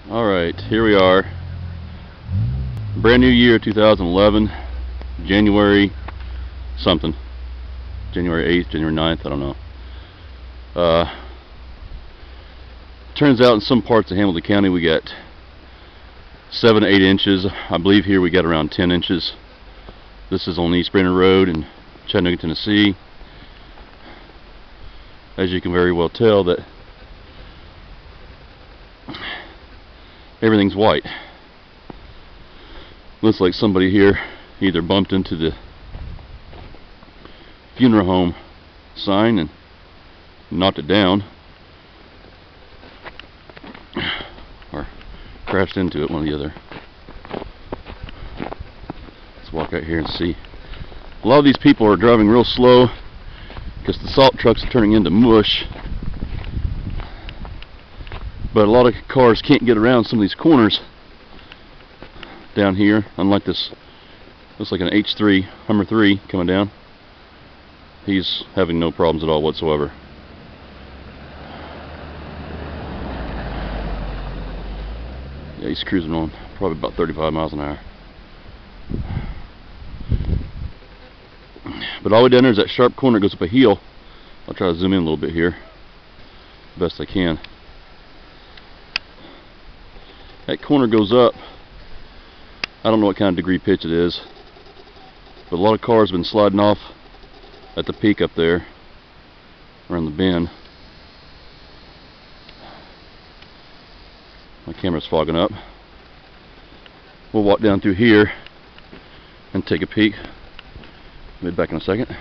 Alright, here we are. Brand new year 2011, January something. January 8th, January 9th, I don't know. Turns out in some parts of Hamilton County we got 7 to 8 inches. I believe here we got around 10 inches. This is on East Brainerd Road in Chattanooga, Tennessee. As you can very well tell, that everything's white. Looks like somebody here either bumped into the funeral home sign and knocked it down, or crashed into it, one or the other. Let's walk out here and see. A lot of these people are driving real slow because the salt trucks are turning into mush. But a lot of cars can't get around some of these corners down here, unlike this. Looks like an H3 Hummer 3 coming down. He's having no problems at all whatsoever. Yeah, he's cruising on probably about 35 miles an hour. But all the way down there is that sharp corner that goes up a hill. I'll try to zoom in a little bit here, best I can. That corner goes up. I don't know what kind of degree pitch it is, but a lot of cars have been sliding off at the peak up there around the bend. My camera's fogging up. We'll walk down through here and take a peek. I'll be back in a second.